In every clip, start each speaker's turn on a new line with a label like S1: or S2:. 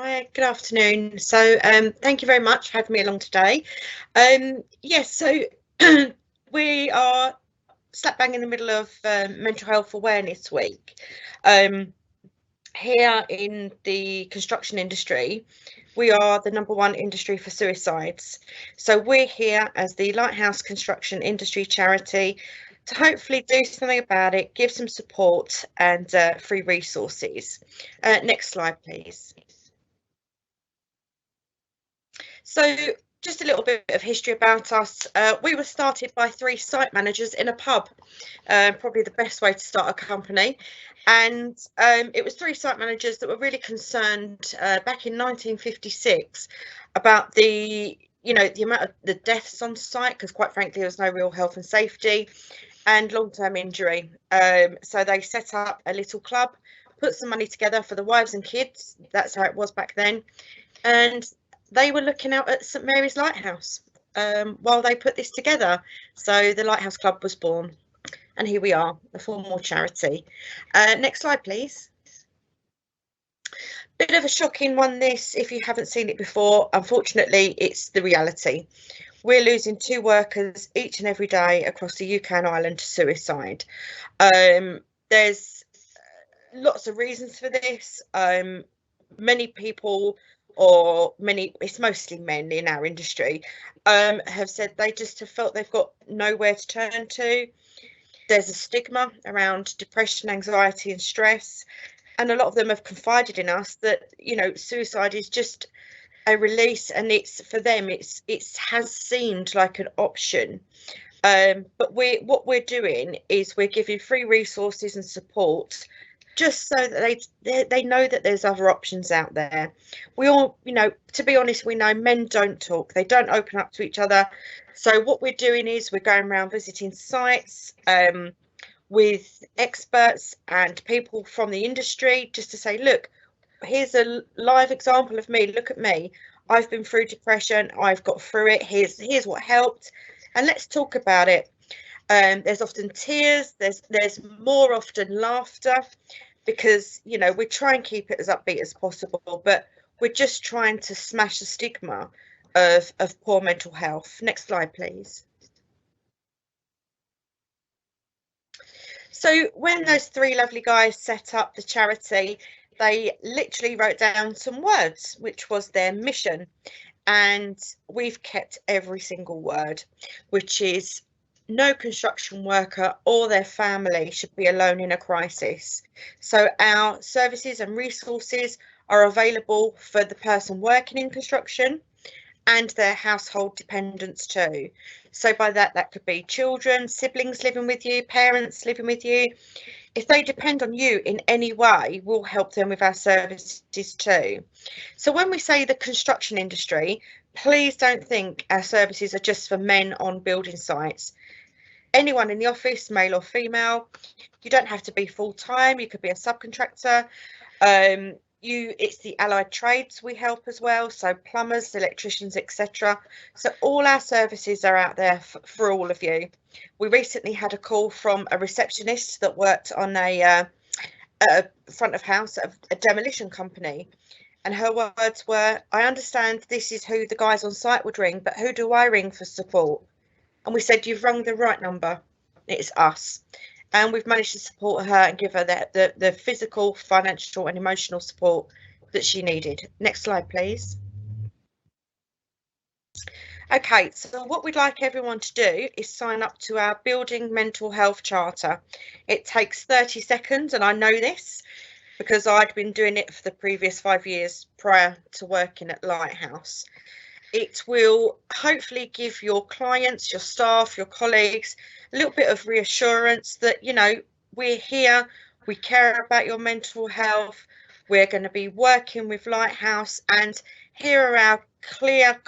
S1: Hi, good afternoon. Thank you very much for having me along today. Yes, so we are slap bang in the middle of Mental Health Awareness Week. Um, Here in the construction industry, we are the #1 industry for suicides. So we're here as the Lighthouse Construction Industry Charity to hopefully do something about it, give some support and free resources. Next slide, please. So just a little bit of history about us. We were started by 3 site managers in a pub, probably the best way to start a company. And it was 3 site managers that were really concerned back in 1956 about the amount of the deaths on site, because quite frankly, there was no real health and safety and long-term injury. So they set up a little club, put some money together for the wives and kids. That's how it was back then. And they were looking out at St Mary's Lighthouse while they put this together. So the Lighthouse Club was born, and here we are, a formal charity. Next slide, please. Bit of a shocking one, this, if you haven't seen it before. Unfortunately, it's the reality. We're losing 2 workers each and every day across the UK and Ireland to suicide. There's lots of reasons for this. Many people, it's mostly men in our industry, have said they just have felt they've got nowhere to turn to. There's a stigma around depression, anxiety and stress, and a lot of them have confided in us that suicide is just a release, and it's for them it has seemed like an option. But what we're doing is we're giving free resources and support just so that they know that there's other options out there. We all, to be honest, we know men don't talk, they don't open up to each other. So what we're doing is we're going around visiting sites with experts and people from the industry, just to say, look, here's a live example of me, look at me, I've been through depression, I've got through it, here's what helped, and let's talk about it. There's often tears, there's more often laughter, because we try and keep it as upbeat as possible, but we're just trying to smash the stigma of poor mental health. Next slide, please. So when those 3 lovely guys set up the charity, they literally wrote down some words, which was their mission, and we've kept every single word, which is no construction worker or their family should be alone in a crisis. So our services and resources are available for the person working in construction and their household dependents too. So by that could be children, siblings living with you, parents living with you. If they depend on you in any way, we'll help them with our services too. So when we say the construction industry, please don't think our services are just for men on building sites. Anyone in the office, male or female, you don't have to be full-time, you could be a subcontractor. It's the allied trades we help as well, so plumbers, electricians, etc. So all our services are out there for all of you. We recently had a call from a receptionist that worked on a front of house of a demolition company, and her words were, I understand this is who the guys on site would ring, but who do I ring for support? And we said, you've rung the right number, it's us. And we've managed to support her and give her the physical, financial and emotional support that she needed. Next slide, please. Okay, so what we'd like everyone to do is sign up to our Building Mental Health Charter. It takes 30 seconds, and I know this because I'd been doing it for the previous 5 years prior to working at Lighthouse. It will hopefully give your clients, your staff, your colleagues a little bit of reassurance that, we're here, we care about your mental health, we're going to be working with Lighthouse, and here are our clear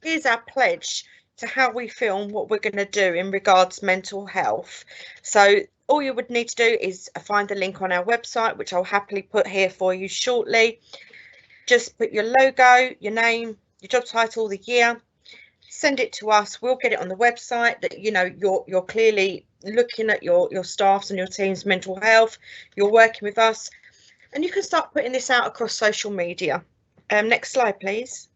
S1: here's our pledge to how we feel and what we're going to do in regards to mental health. So all you would need to do is find the link on our website, which I'll happily put here for you shortly. Just put your logo, your name, your job title, the year, send it to us. We'll get it on the website that you're clearly looking at your staff's and your team's mental health, you're working with us, and you can start putting this out across social media. Next slide, please.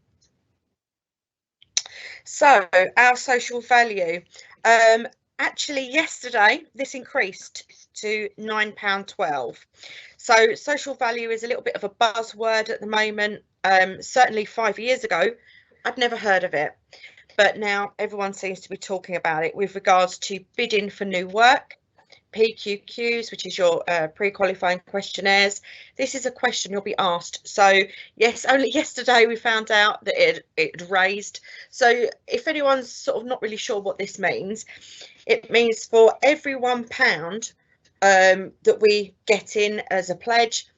S1: So our social value, actually yesterday this increased to £9.12. So social value is a little bit of a buzzword at the moment. Certainly 5 years ago, I'd never heard of it, but now everyone seems to be talking about it with regards to bidding for new work. PQQs, which is your pre-qualifying questionnaires. This is a question you'll be asked. So yes, only yesterday we found out that it raised. So if anyone's sort of not really sure what this means, it means for every £1 that we get in as a pledge,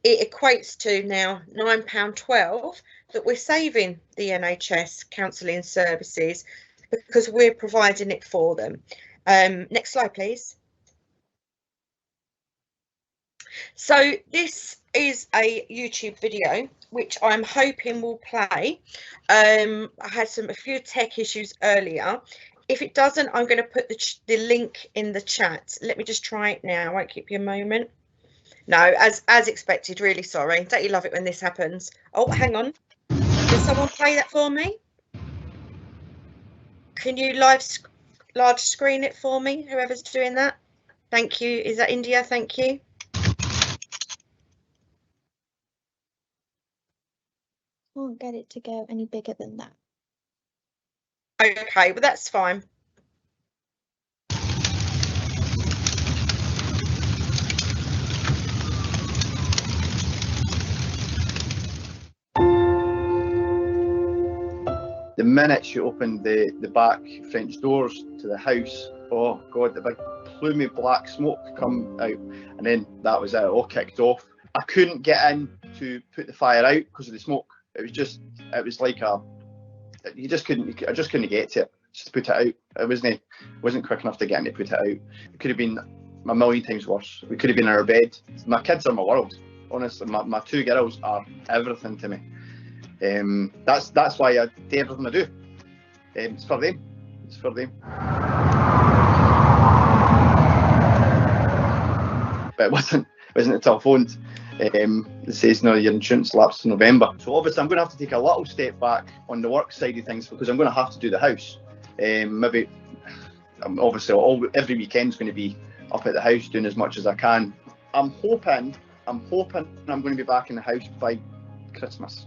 S1: it equates to now £9.12 that we're saving the NHS counselling services because we're providing it for them. Next slide, please. So this is a YouTube video which I'm hoping will play. I had a few tech issues earlier. If it doesn't, I'm going to put the link in the chat. Let me just try it now. I won't keep you a moment. No, as expected. Really sorry. Don't you love it when this happens? Oh, hang on. Can someone play that for me? Can you large screen it for me? Whoever's doing that. Thank you. Is that India? Thank you.
S2: Can't get it to go any bigger than that.
S1: Okay, well that's fine.
S3: The minute she opened the back French doors to the house, oh God, the big plumy black smoke come out, and then that was it, all kicked off. I couldn't get in to put the fire out because of the smoke. It was like I just couldn't get to it, just to put it out. It wasn't quick enough to get in to put it out. It could have been a million times worse. We could have been in our bed. My kids are my world. Honestly, my two girls are everything to me. That's why I do everything I do. It's for them. It's for them. But it wasn't until I phoned. It says no, your insurance lapsed in November. So obviously I'm going to have to take a little step back on the work side of things because I'm going to have to do the house. Maybe obviously every weekend's going to be up at the house doing as much as I can. I'm hoping I'm going to be back in the house by Christmas.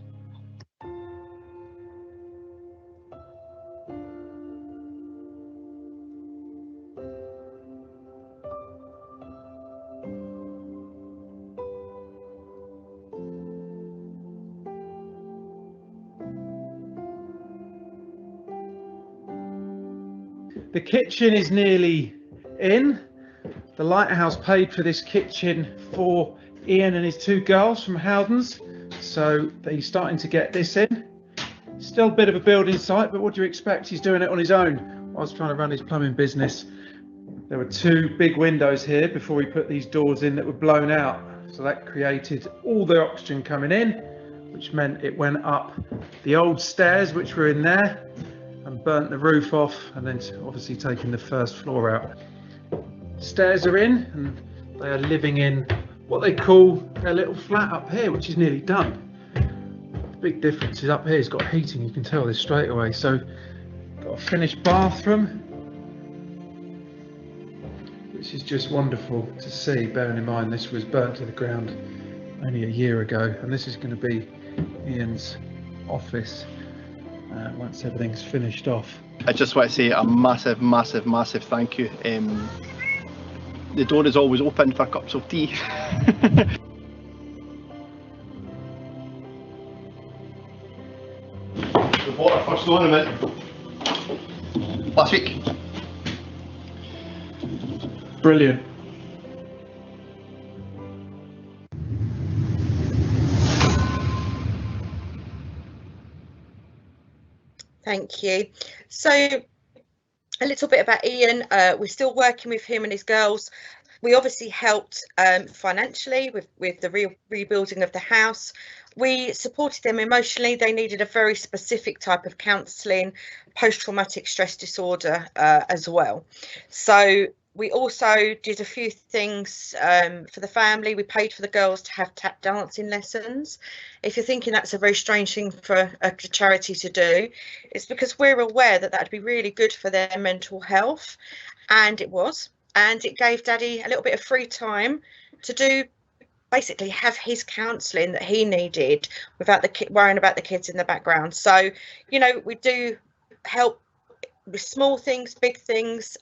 S4: The kitchen is nearly in. The Lighthouse paid for this kitchen for Ian and his two girls from Howdens, so they're starting to get this in. Still a bit of a building site, but what do you expect? He's doing it on his own whilst trying to run his plumbing business. There were two big windows here before we put these doors in that were blown out, so that created all the oxygen coming in, which meant it went up the old stairs which were in there and burnt the roof off, and then obviously taking the first floor out. Stairs are in and they are living in what they call their little flat up here, which is nearly done. The big difference is up here, it's got heating, you can tell this straight away. So got a finished bathroom, which is just wonderful to see, bearing in mind this was burnt to the ground only a year ago, and this is going to be Ian's office once everything's finished off.
S3: I just want to say a massive thank you. The door is always open for cups of tea. We bought our first ornament last week.
S4: Brilliant.
S1: Thank you. So a little bit about Ian. We're still working with him and his girls. We obviously helped financially with the rebuilding of the house. We supported them emotionally. They needed a very specific type of counselling, post-traumatic stress disorder as well. So We also did a few things for the family. We paid for the girls to have tap dancing lessons. If you're thinking that's a very strange thing for a charity to do, it's because we're aware that that'd be really good for their mental health, and it was. And it gave Daddy a little bit of free time to do, basically have his counselling that he needed without worrying about the kids in the background. So, you know, we do help with small things, big things,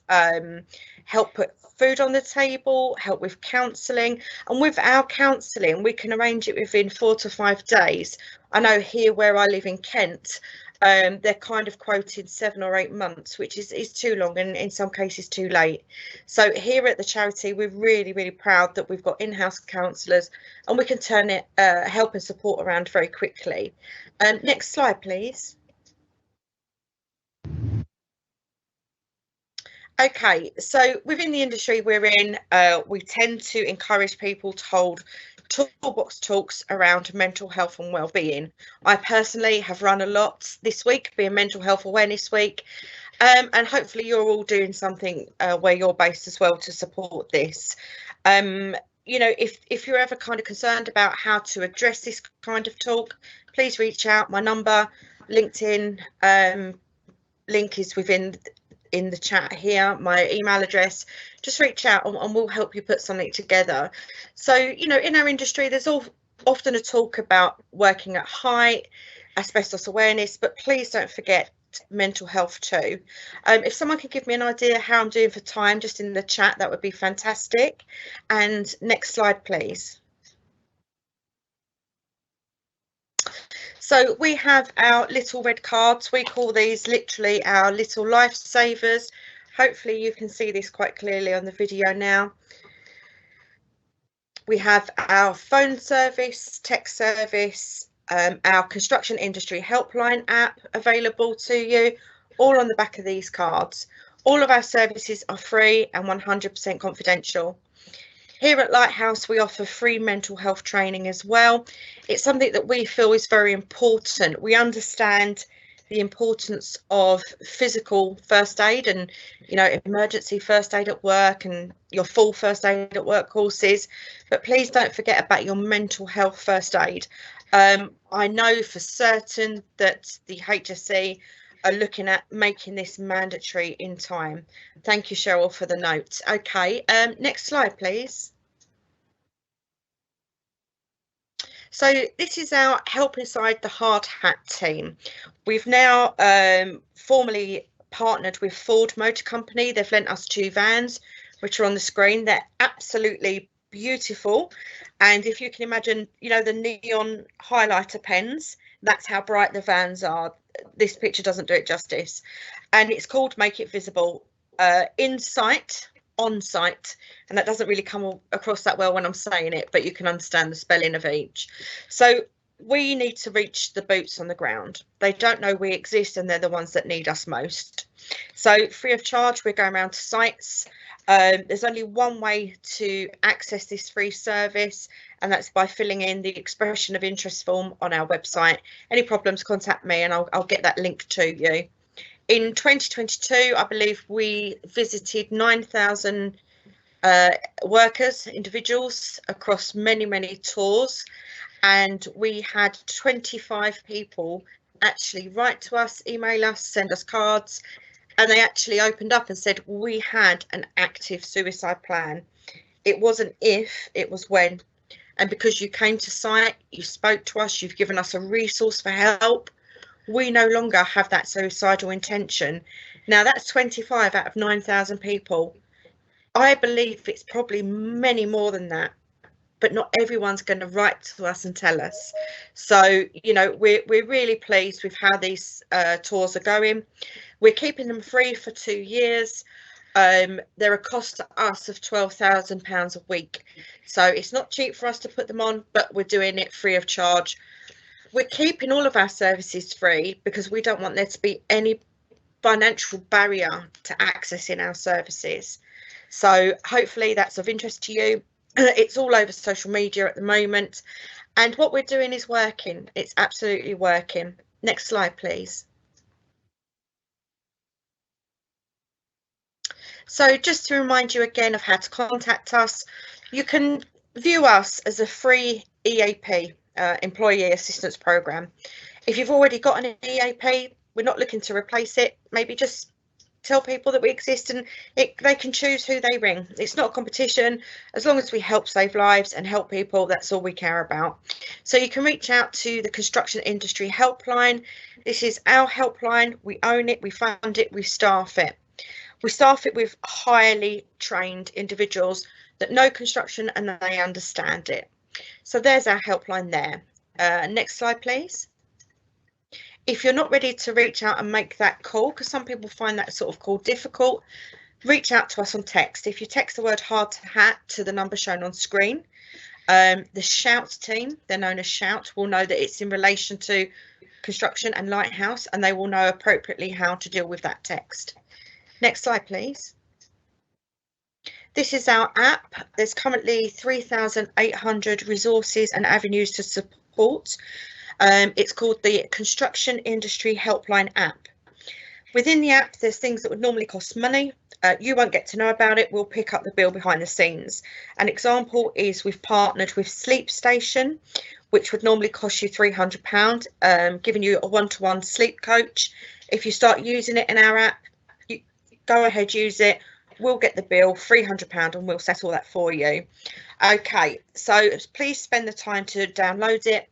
S1: help put food on the table, help with counselling. And with our counselling, we can arrange it within 4 to 5 days. I know here where I live in Kent, they're kind of quoted 7 or 8 months, which is too long and in some cases too late. So here at the charity, we're really, really proud that we've got in-house counsellors and we can turn it help and support around very quickly. Next slide, please. Okay, so within the industry we're in, we tend to encourage people to hold toolbox talks around mental health and well-being. I personally have run a lot this week, being Mental Health Awareness Week, and hopefully you're all doing something where you're based as well to support this. You know, if you're ever kind of concerned about how to address this kind of talk, please reach out. My number, LinkedIn link is in the chat here, my email address. Just reach out and we'll help you put something together. So, you know, in our industry, there's often a talk about working at height, asbestos awareness, but please don't forget mental health too. If someone could give me an idea how I'm doing for time just in the chat, that would be fantastic. And next slide, please. So we have our little red cards. We call these literally our little lifesavers. Hopefully you can see this quite clearly on the video now. We have our phone service, text service, our construction industry helpline app available to you, all on the back of these cards. All of our services are free and 100% confidential. Here at Lighthouse, we offer free mental health training as well. It's something that we feel is very important. We understand the importance of physical first aid and, you know, emergency first aid at work and your full first aid at work courses, but please don't forget about your mental health first aid. I know for certain that the HSE are looking at making this mandatory in time. Thank you, Cheryl, for the note. Okay, next slide, please. So this is our Help Inside the Hard Hat team. We've now formally partnered with Ford Motor Company. They've lent us 2 vans, which are on the screen. They're absolutely beautiful. And if you can imagine, you know, the neon highlighter pens, that's how bright the vans are. This picture doesn't do it justice. And it's called Make It Visible, in sight, on site, and that doesn't really come across that well when I'm saying it, but you can understand the spelling of each. So we need to reach the boots on the ground. They don't know we exist and they're the ones that need us most. So free of charge, we're going around to sites. There's only one way to access this free service, and that's by filling in the expression of interest form on our website. Any problems, contact me and I'll get that link to you. In 2022, I believe we visited 9,000 workers, individuals across many, many tours, and we had 25 people actually write to us, email us, send us cards, and they actually opened up and said we had an active suicide plan. It wasn't if, it was when. And because you came to site, you spoke to us, you've given us a resource for help, we no longer have that suicidal intention. Now that's 25 out of 9,000 people. I believe it's probably many more than that, but not everyone's going to write to us and tell us. So, you know, we're really pleased with how these tours are going. We're keeping them free for 2 years. They're a cost to us of £12,000 a week. So it's not cheap for us to put them on, but we're doing it free of charge. We're keeping all of our services free because we don't want there to be any financial barrier to accessing our services. So hopefully that's of interest to you. It's all over social media at the moment. And what we're doing is working. It's absolutely working. Next slide, please. So just to remind you again of how to contact us, you can view us as a free EAP, Employee Assistance Programme. If you've already got an EAP, we're not looking to replace it. Maybe just tell people that we exist and they can choose who they ring. It's not a competition. As long as we help save lives and help people, that's all we care about. So you can reach out to the Construction Industry Helpline. This is our helpline. We own it, we fund it, we staff it. We staff it with highly trained individuals that know construction and they understand it. So there's our helpline there. Next slide, please. If you're not ready to reach out and make that call, because some people find that sort of call difficult, reach out to us on text. If you text the word hard to hat to the number shown on screen, the Shout team, they're known as Shout, will know that it's in relation to construction and Lighthouse, and they will know appropriately how to deal with that text. Next slide, please. This is our app. There's currently 3,800 resources and avenues to support. It's called the Construction Industry Helpline app. Within the app, there's things that would normally cost money. You won't get to know about it. We'll pick up the bill behind the scenes. An example is we've partnered with Sleep Station, which would normally cost you £300, giving you a one-to-one sleep coach. If you start using it in our app, you go ahead, use it. We'll get the bill, £300, and we'll settle that for you. Okay, so please spend the time to download it.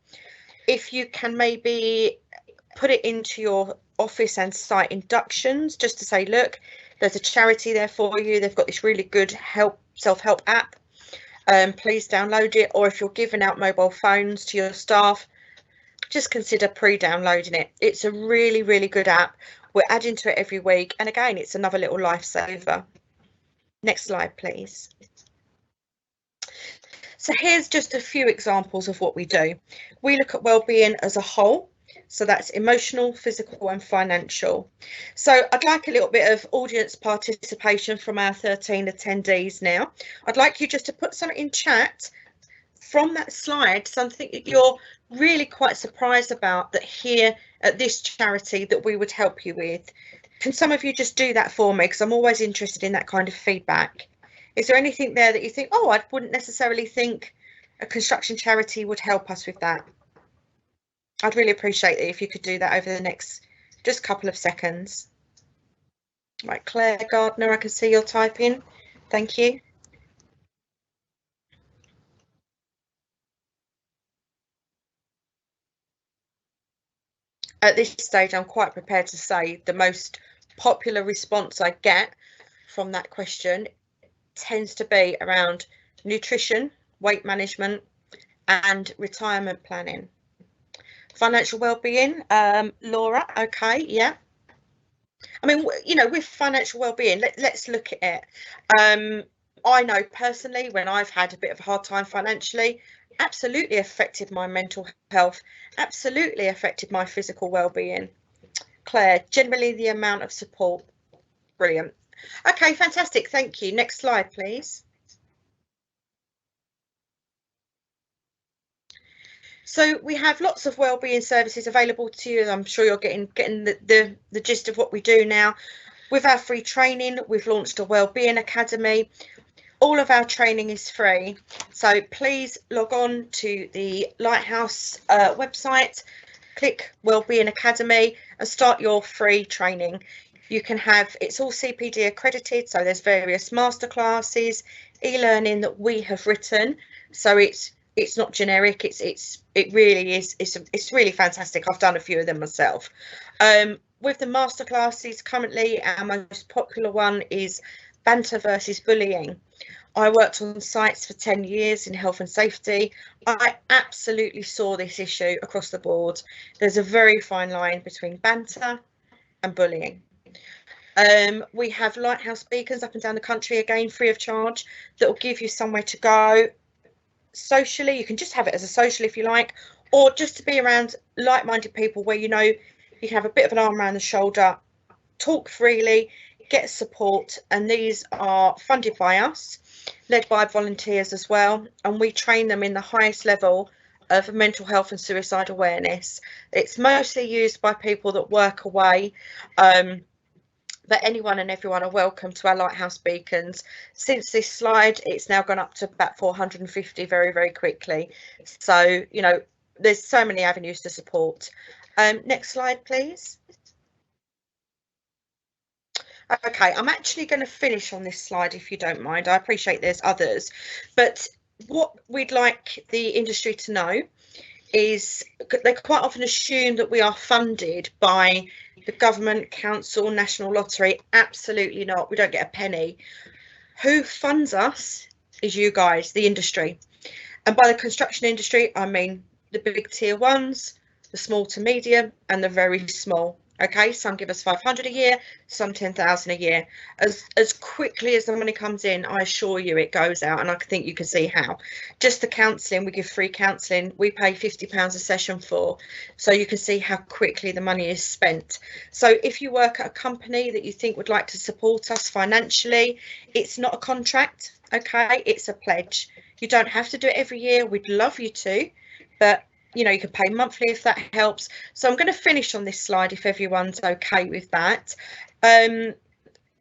S1: If you can maybe put it into your office and site inductions, just to say, look, there's a charity there for you. They've got this really good self-help app. Please download it. Or if you're giving out mobile phones to your staff, just consider pre-downloading it. It's a really, really good app. We're adding to it every week. And again, it's another little lifesaver. Next slide, please. So here's just a few examples of what we do. We look at wellbeing as a whole. So that's emotional, physical and financial. So I'd like a little bit of audience participation from our 13 attendees now. I'd like you just to put something in chat from that slide, something that you're really quite surprised about that here at this charity that we would help you with. Can some of you just do that for me? Because I'm always interested in that kind of feedback. Is there anything there that you think, oh, I wouldn't necessarily think a construction charity would help us with that? I'd really appreciate it if you could do that over the next just couple of seconds. Right, Claire Gardner, I can see you're typing. Thank you. At this stage, I'm quite prepared to say the most popular response I get from that question tends to be around nutrition, weight management and retirement planning. Financial well-being, Laura, okay, yeah. I mean, you know, with financial well-being, let's look at it. I know personally when I've had a bit of a hard time financially, absolutely affected my mental health, absolutely affected my physical well-being. Claire, generally the amount of support, brilliant. Okay, fantastic, thank you. Next slide, please. So we have lots of wellbeing services available to you. I'm sure you're getting the gist of what we do now. With our free training, we've launched a wellbeing academy. All of our training is free. So please log on to the Lighthouse website, click Wellbeing Academy and start your free training. You can have, it's all CPD accredited, so there's various masterclasses, e-learning that we have written. So it's not generic, it really is, it's really fantastic. I've done a few of them myself. With the masterclasses, currently our most popular one is banter versus bullying. I worked on sites for 10 years in health and safety. I absolutely saw this issue across the board. There's a very fine line between banter and bullying. We have Lighthouse beacons up and down the country, again free of charge, that will give you somewhere to go socially. You can just have it as a social if you like, or just to be around like-minded people where you know you can have a bit of an arm around the shoulder, talk freely, get support. And these are funded by us, led by volunteers as well, and we train them in the highest level of mental health and suicide awareness. It's mostly used by people that work away. but anyone and everyone are welcome to our Lighthouse beacons. Since this slide, it's now gone up to about 450 very, very quickly. So, you know, there's so many avenues to support. Next slide, please. Okay, I'm actually going to finish on this slide, if you don't mind. I appreciate there's others, but what we'd like the industry to know is they quite often assume that we are funded by the government, council, national lottery. Absolutely not. We don't get a penny. Who funds us is you guys, the industry. And by the construction industry, I mean the big tier ones, the small to medium, and the very small. Okay, some give us 500 a year, some 10,000 a year. As quickly as the money comes in, I assure you it goes out, and I think you can see how. Just the counselling, we give free counselling, we pay £50 a session for, so you can see how quickly the money is spent. So if you work at a company that you think would like to support us financially, it's not a contract, okay, it's a pledge. You don't have to do it every year, we'd love you to, but you know, you can pay monthly if that helps. So I'm going to finish on this slide if everyone's okay with that. You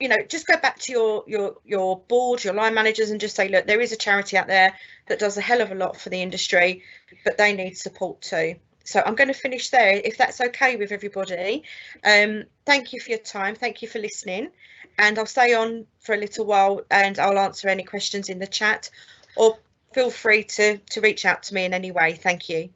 S1: know, just go back to your board, your line managers, and just say, look, there is a charity out there that does a hell of a lot for the industry, but they need support too. So I'm going to finish there if that's okay with everybody. Thank you for your time. Thank you for listening. And I'll stay on for a little while and I'll answer any questions in the chat, or feel free to reach out to me in any way. Thank you.